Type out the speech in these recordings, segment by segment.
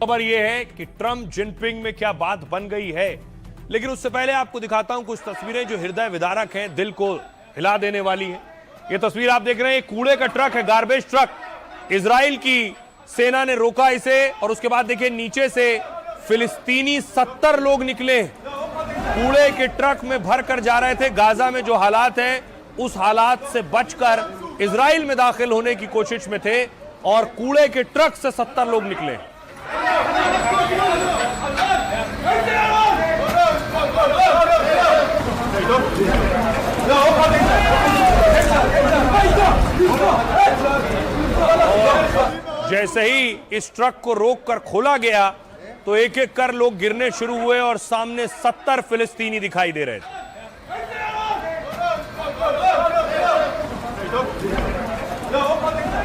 खबर यह है कि ट्रंप जिनपिंग में क्या बात बन गई है, लेकिन उससे पहले आपको दिखाता हूं कुछ तस्वीरें जो हृदय विदारक हैं, दिल को हिला देने वाली हैं। यह तस्वीर आप देख रहे हैं, कूड़े का ट्रक है, गार्बेज ट्रक। इजराइल की सेना ने रोका इसे और उसके बाद देखिए नीचे से फिलिस्तीनी 70 लोग निकले, कूड़े के ट्रक में भर कर जा रहे थे। गाजा में जो हालात हैं उस हालात से बचकर इजराइल में दाखिल होने की कोशिश में थे और कूड़े के ट्रक से 70 लोग निकले। जैसे ही इस ट्रक को रोककर खोला गया तो एक एक कर लोग गिरने शुरू हुए और सामने 70 फिलिस्तीनी दिखाई दे रहे थे।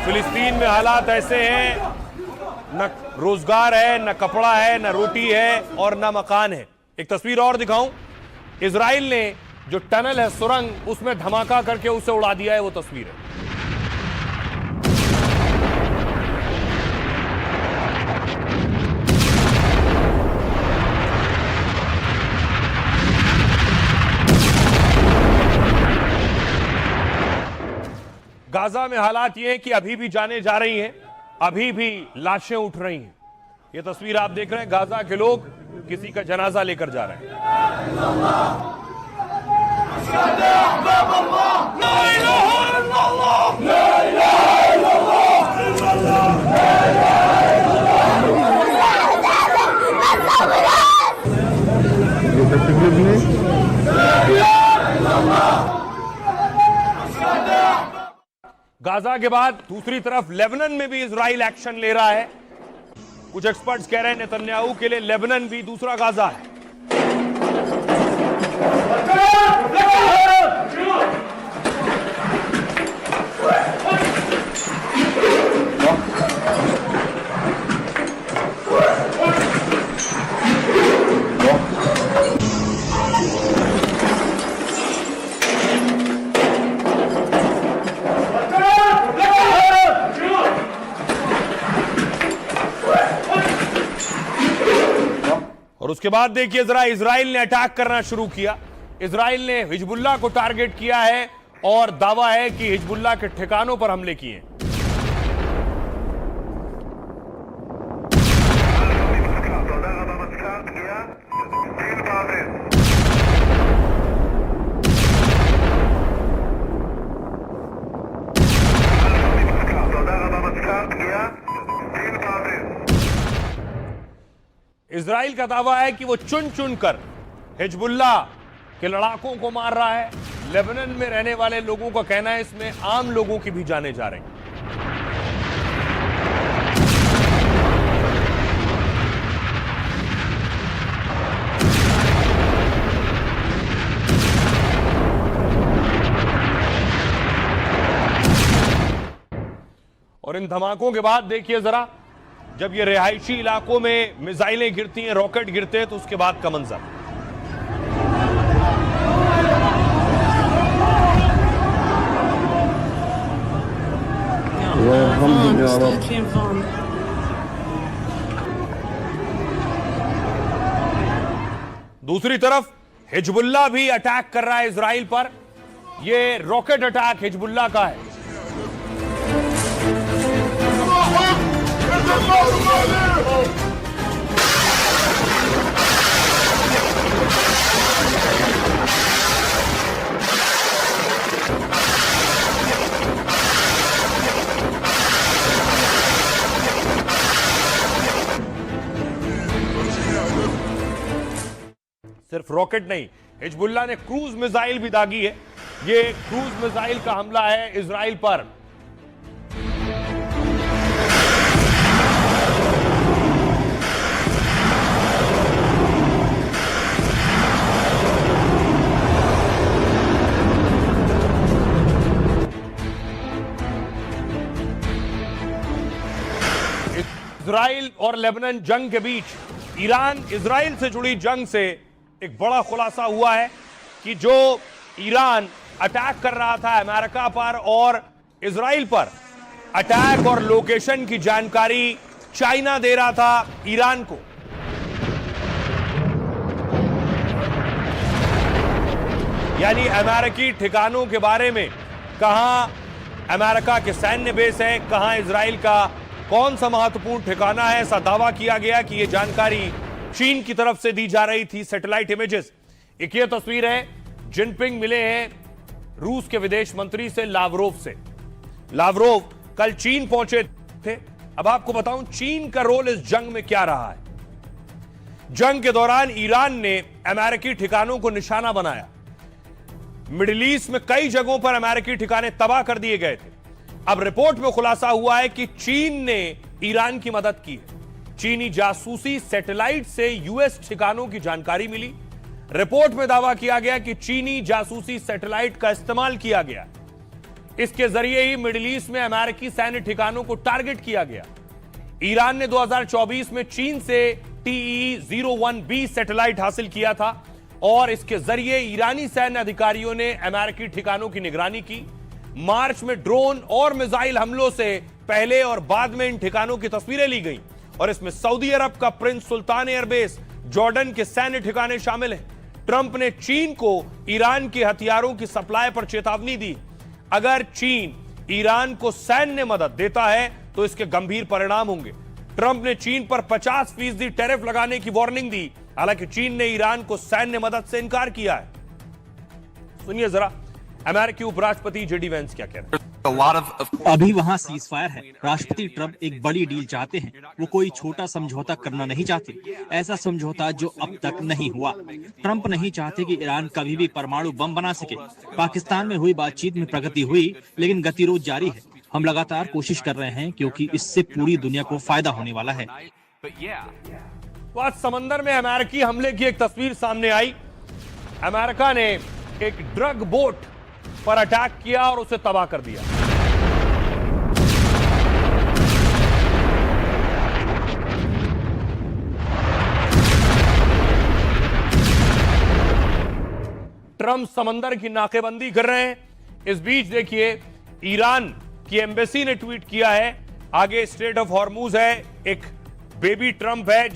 फिलिस्तीन में हालात ऐसे हैं, न रोजगार है, न कपड़ा है, न रोटी है और न मकान है। एक तस्वीर और दिखाऊं, इजराइल ने जो टनल है, सुरंग, उसमें धमाका करके उसे उड़ा दिया है, वो तस्वीर है। गाजा में हालात ये हैं कि अभी भी जानें जा रही हैं, अभी भी लाशें उठ रही हैं। ये तस्वीर आप देख रहे हैं, गाजा के लोग किसी का जनाजा लेकर जा रहे हैं। गाजा के बाद दूसरी तरफ लेबनान में भी इजराइल एक्शन ले रहा है। कुछ एक्सपर्ट्स कह रहे हैं नेतन्याहू के लिए लेबनान भी दूसरा गाजा है। और उसके बाद देखिए जरा, इजराइल ने अटैक करना शुरू किया। इजराइल ने हिजबुल्लाह को टारगेट किया है और दावा है कि हिजबुल्लाह के ठिकानों पर हमले किए। इजराइल का दावा है कि वो चुन चुन कर हिजबुल्लाह के लड़ाकों को मार रहा है। लेबनान में रहने वाले लोगों का कहना है इसमें आम लोगों की भी जानें जा रही हैं। और इन धमाकों के बाद देखिए जरा, जब ये रिहायशी इलाकों में मिसाइलें गिरती हैं, रॉकेट गिरते हैं, तो उसके बाद का मंजर। दूसरी तरफ हिजबुल्लाह भी अटैक कर रहा है इजराइल पर। यह रॉकेट अटैक हिजबुल्लाह का है। सिर्फ रॉकेट नहीं, हिजबुल्लाह ने क्रूज मिसाइल भी दागी है। ये क्रूज मिसाइल का हमला है इजराइल पर। इजराइल और लेबनान जंग के बीच ईरान इजराइल से जुड़ी जंग से एक बड़ा खुलासा हुआ है कि जो ईरान अटैक कर रहा था अमेरिका पर और इजराइल पर, अटैक और लोकेशन की जानकारी चाइना दे रहा था ईरान को। यानी अमेरिकी ठिकानों के बारे में, कहां अमेरिका के सैन्य बेस है, कहां इजराइल का कौन सा महत्वपूर्ण ठिकाना है, ऐसा दावा किया गया कि यह जानकारी चीन की तरफ से दी जा रही थी। Satellite images. एक ये तस्वीर है, जिनपिंग मिले हैं रूस के विदेश मंत्री से, लावरोव से। लावरोव कल चीन पहुंचे थे। अब आपको बताऊं चीन का रोल इस जंग में क्या रहा है। जंग के दौरान ईरान ने अमेरिकी ठिकानों को निशाना बनाया। मिडिल ईस्ट में कई जगहों पर अमेरिकी ठिकाने तबाह कर दिए गए थे। अब रिपोर्ट में खुलासा हुआ है कि चीन ने ईरान की मदद की है। चीनी जासूसी सैटेलाइट से यूएस ठिकानों की जानकारी मिली। रिपोर्ट में दावा किया गया कि चीनी जासूसी सैटेलाइट का इस्तेमाल किया गया। इसके जरिए ही मिडिल ईस्ट में अमेरिकी सैन्य ठिकानों को टारगेट किया गया। ईरान ने 2024 में चीन से TE-01B सैटेलाइट हासिल किया था और इसके जरिए ईरानी सैन्य अधिकारियों ने अमेरिकी ठिकानों की निगरानी की। मार्च में ड्रोन और मिसाइल हमलों से पहले और बाद में इन ठिकानों की तस्वीरें ली गई और इसमें सऊदी अरब का प्रिंस सुल्तान एयरबेस, जॉर्डन के सैन्य ठिकाने शामिल हैं। ट्रंप ने चीन को ईरान के हथियारों की सप्लाई पर चेतावनी दी। अगर चीन ईरान को सैन्य मदद देता है तो इसके गंभीर परिणाम होंगे। ट्रंप ने चीन पर 50% टैरिफ लगाने की वार्निंग दी। हालांकि चीन ने ईरान को सैन्य मदद से इनकार किया है। सुनिए जरा अमेरिकी उपराष्ट्रपति जेडी वेंस क्या कह रहे हैं। अभी वहाँ सीज फायर है। राष्ट्रपति ट्रंप एक बड़ी डील चाहते हैं। वो कोई छोटा समझौता करना नहीं चाहते, ऐसा समझौता जो अब तक नहीं हुआ। ट्रंप नहीं चाहते कि ईरान कभी भी परमाणु बम बना सके। पाकिस्तान में हुई बातचीत में प्रगति हुई, लेकिन गतिरोध जारी है। हम लगातार कोशिश कर रहे हैं क्योंकि इससे पूरी दुनिया को फायदा होने वाला है। तो आज समंदर में अमेरिकी हमले की एक तस्वीर सामने आई। अमेरिका ने एक ड्रग बोट पर अटैक किया और उसे तबाह कर दिया। ट्रंप समंदर की नाकेबंदी कर रहे हैं। इस बीच देखिए ईरान की एम्बेसी ने ट्वीट किया है। आगे स्ट्रेट ऑफ हॉर्मूज है, एक बेबी ट्रंप है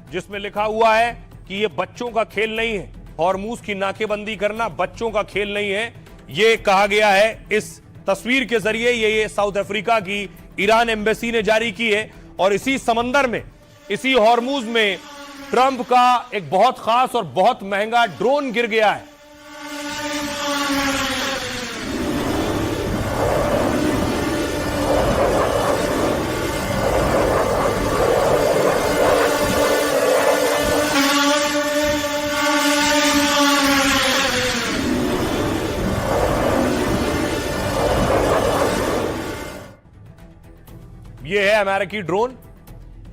जिसमें लिखा हुआ है कि यह बच्चों का खेल नहीं है। हॉर्मूज की नाकेबंदी करना बच्चों का खेल नहीं है, यह कहा गया है इस तस्वीर के जरिए। ये साउथ अफ्रीका की ईरान एम्बेसी ने जारी की है। और इसी समंदर में, इसी हॉर्मूज में ट्रंप का एक बहुत खास और बहुत महंगा ड्रोन गिर गया है। यह है अमेरिकी ड्रोन।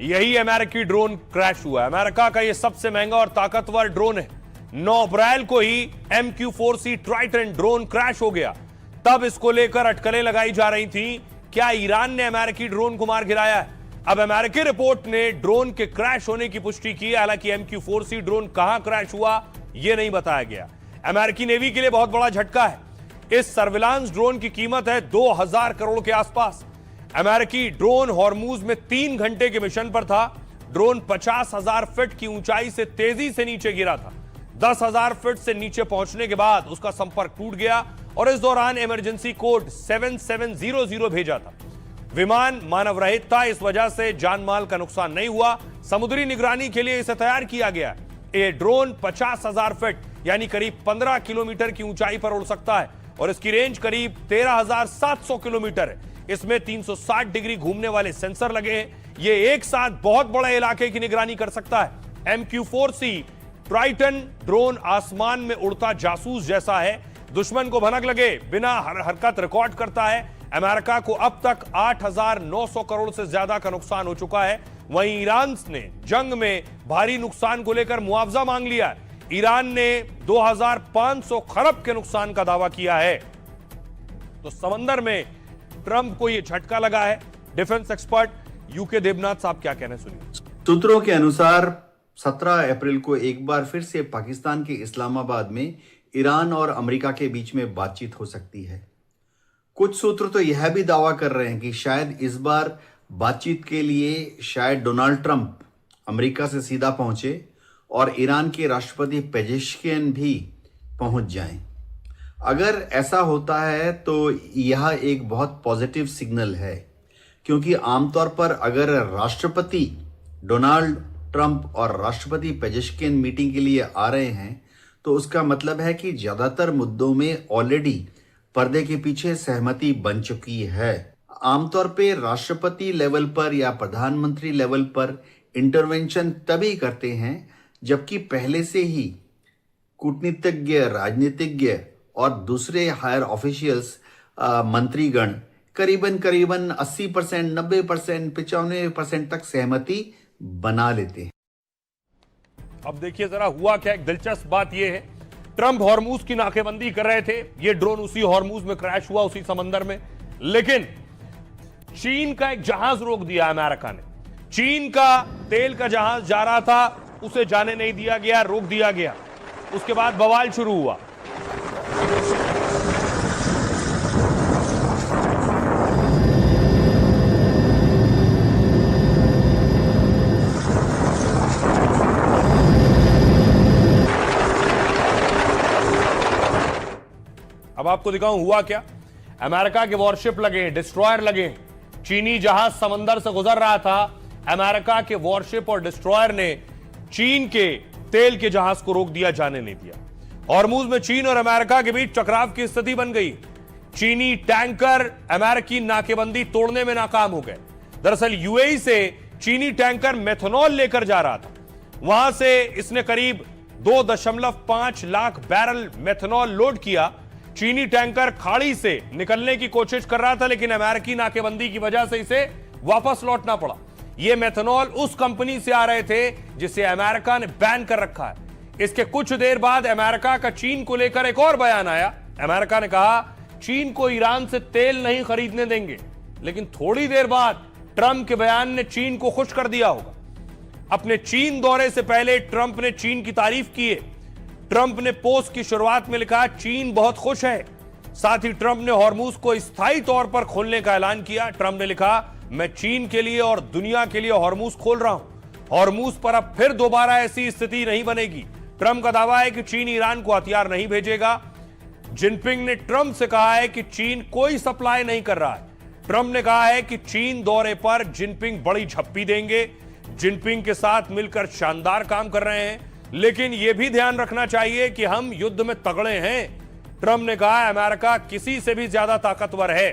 यही अमेरिकी ड्रोन क्रैश हुआ है। अमेरिका का यह सबसे महंगा और ताकतवर ड्रोन है। 9 अप्रैल को ही MQ-4C ट्राइटन ड्रोन क्रैश हो गया। तब इसको लेकर अटकलें लगाई जा रही थी, क्या ईरान ने अमेरिकी ड्रोन को मार गिराया है। अब अमेरिकी रिपोर्ट ने ड्रोन के क्रैश होने की पुष्टि की। हालांकि MQ-4C ड्रोन कहां क्रैश हुआ यह नहीं बताया गया। अमेरिकी नेवी के लिए बहुत बड़ा झटका है। इस सर्विलांस ड्रोन की कीमत है 2000 करोड़ के आसपास। अमेरिकी ड्रोन हॉर्मूज में 3 घंटे के मिशन पर था। ड्रोन 50,000 फीट की ऊंचाई से तेजी से नीचे गिरा था। 10,000 फीट से नीचे पहुंचने के बाद उसका संपर्क टूट गया और इस दौरान इमरजेंसी कोड 7700 भेजा था। विमान मानव रहित था, इस वजह से जान माल का नुकसान नहीं हुआ। समुद्री निगरानी के लिए इसे तैयार किया गया। यह ड्रोन 50,000 फीट यानी करीब 15 किलोमीटर की ऊंचाई पर उड़ सकता है और इसकी रेंज करीब 13,700 किलोमीटर है। इसमें 360 डिग्री घूमने वाले सेंसर लगे हैं। यह एक साथ बहुत बड़े इलाके की निगरानी कर सकता है। MQ-4C ट्राइटन ड्रोन आसमान में उड़ता जासूस जैसा है। दुश्मन को भनक लगे बिना हरकत रिकॉर्ड करता है। अमेरिका को अब तक 8,900 करोड़ से ज्यादा का नुकसान हो चुका है। वहीं ईरान ने जंग में भारी नुकसान को लेकर मुआवजा मांग लिया है। ईरान ने 2,500 खरब के नुकसान का दावा किया है। तो समंदर में ट्रंप को यह झटका लगा है। डिफेंस एक्सपर्ट यूके देबनाथ साहब क्या कहना है, सुनिए। सूत्रों के अनुसार 17 अप्रैल को एक बार फिर से पाकिस्तान के इस्लामाबाद में ईरान और अमेरिका के बीच में बातचीत हो सकती है। कुछ सूत्र तो यह भी दावा कर रहे हैं कि शायद इस बार बातचीत के लिए शायद डोनाल्ड ट्रंप अमेरिका से सीधा पहुंचे और ईरान के राष्ट्रपति पेजेश्कियन भी पहुंच जाएं। अगर ऐसा होता है तो यह एक बहुत पॉजिटिव सिग्नल है, क्योंकि आमतौर पर अगर राष्ट्रपति डोनाल्ड ट्रंप और राष्ट्रपति पेजेश्कियन मीटिंग के लिए आ रहे हैं तो उसका मतलब है कि ज़्यादातर मुद्दों में ऑलरेडी पर्दे के पीछे सहमति बन चुकी है। आमतौर पे राष्ट्रपति लेवल पर या प्रधानमंत्री लेवल पर इंटरवेंशन तभी करते हैं जबकि पहले से ही कूटनीतिज्ञ, राजनीतिज्ञ और दूसरे हायर ऑफिशियल्स, मंत्रीगण करीबन 80%, 90%, 95% तक सहमति बना लेते हैं। अब देखिए जरा हुआ क्या। एक दिलचस्प बात यह है, ट्रंप हॉर्मूज की नाकेबंदी कर रहे थे, ये ड्रोन उसी हॉर्मूज में क्रैश हुआ, उसी समंदर में, लेकिन चीन का एक जहाज रोक दिया अमेरिका ने। चीन का तेल का जहाज जा रहा था, उसे जाने नहीं दिया गया, रोक दिया गया। उसके बाद बवाल शुरू हुआ। अब आपको दिखाऊं हुआ क्या। अमेरिका के वॉरशिप लगे, डिस्ट्रॉयर लगे, चीनी जहाज समंदर से गुजर रहा था। अमेरिका के वॉरशिप और डिस्ट्रॉयर ने चीन के तेल के जहाज को रोक दिया, जाने नहीं दिया। हॉर्मूज में चीन और अमेरिका के बीच टकराव की स्थिति बन गई। चीनी टैंकर अमेरिकी नाकेबंदी तोड़ने में नाकाम हो गए। दरअसल यूएई से चीनी टैंकर मेथनॉल लेकर जा रहा था। वहां से इसने करीब 2.5 लाख बैरल मेथनॉल लोड किया। चीनी टैंकर खाड़ी से निकलने की कोशिश कर रहा था, लेकिन अमेरिकी नाकेबंदी की वजह से इसे वापस लौटना पड़ा। यह मेथनॉल उस कंपनी से आ रहे थे जिसे अमेरिका ने बैन कर रखा है। इसके कुछ देर बाद अमेरिका का चीन को लेकर एक और बयान आया। अमेरिका ने कहा चीन को ईरान से तेल नहीं खरीदने देंगे, लेकिन थोड़ी देर बाद ट्रंप के बयान ने चीन को खुश कर दिया होगा। अपने चीन दौरे से पहले ट्रंप ने चीन की तारीफ की है। ट्रंप ने पोस्ट की शुरुआत में लिखा चीन बहुत खुश है। साथ ही ट्रंप ने हॉर्मूज को स्थायी तौर पर खोलने का ऐलान किया। ट्रंप ने लिखा मैं चीन के लिए और दुनिया के लिए हॉर्मूज खोल रहा हूं। हॉर्मूज पर अब फिर दोबारा ऐसी स्थिति नहीं बनेगी। ट्रंप का दावा है कि चीन ईरान को हथियार नहीं भेजेगा। जिनपिंग ने ट्रंप से कहा है कि चीन कोई सप्लाई नहीं कर रहा है। ट्रंप ने कहा है कि चीन दौरे पर जिनपिंग बड़ी झप्पी देंगे। जिनपिंग के साथ मिलकर शानदार काम कर रहे हैं, लेकिन यह भी ध्यान रखना चाहिए कि हम युद्ध में तगड़े हैं। ट्रंप ने कहा अमेरिका किसी से भी ज्यादा ताकतवर है।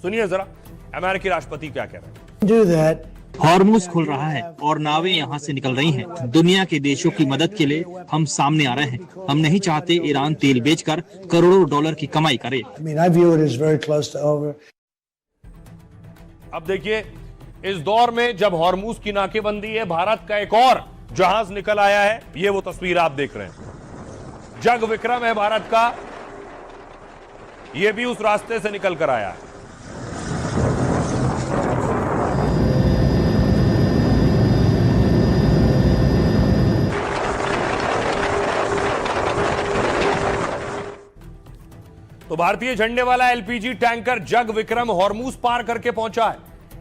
सुनिए जरा अमेरिकी राष्ट्रपति क्या कह रहे हैं। हॉर्मूज खुल रहा है और नावें यहां से निकल रही हैं। दुनिया के देशों की मदद के लिए हम सामने आ रहे हैं। हम नहीं चाहते ईरान तेल बेचकर करोड़ों डॉलर की कमाई करे। अब देखिए, इस दौर में जब हॉर्मूज की नाकेबंदी है, भारत का एक और जहाज निकल आया है। ये वो तस्वीर आप देख रहे हैं। जग विक्रम है भारत का, ये भी उस रास्ते से निकल कर आया है। तो भारतीय झंडे वाला एलपीजी टैंकर जग विक्रम हॉर्मूज पार करके पहुंचा है।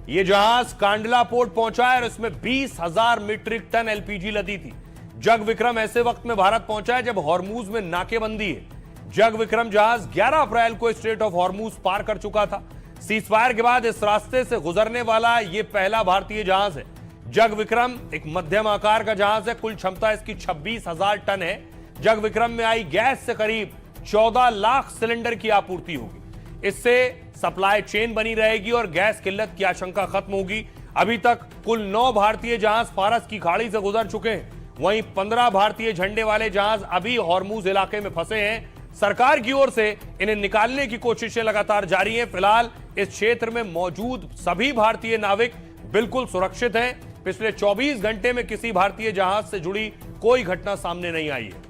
यह जहाज कांडला पोर्ट पहुंचा है और इसमें 20,000 मीट्रिक टन एलपीजी लदी थी। जग विक्रम ऐसे वक्त में भारत पहुंचा है जब हॉर्मूज में नाकेबंदी है। जग विक्रम जहाज 11 अप्रैल को स्ट्रेट ऑफ हॉर्मूज पार कर चुका था। सीजफायर के बाद इस रास्ते से गुजरने वाला यह पहला भारतीय जहाज है। जग विक्रम एक मध्यम आकार का जहाज है। कुल क्षमता इसकी 26,000 टन है। जग विक्रम में आई गैस से करीब 14 लाख सिलेंडर की आपूर्ति होगी। इससे सप्लाई चेन बनी रहेगी और गैस किल्लत की आशंका खत्म होगी। अभी तक कुल 9 भारतीय जहाज फारस की खाड़ी से गुजर चुके हैं। वहीं 15 भारतीय झंडे वाले जहाज अभी हॉर्मूज इलाके में फंसे हैं। सरकार की ओर से इन्हें निकालने की कोशिशें लगातार जारी हैं। फिलहाल इस क्षेत्र में मौजूद सभी भारतीय नाविक बिल्कुल सुरक्षित हैं। पिछले 24 घंटे में किसी भारतीय जहाज से जुड़ी कोई घटना सामने नहीं आई है।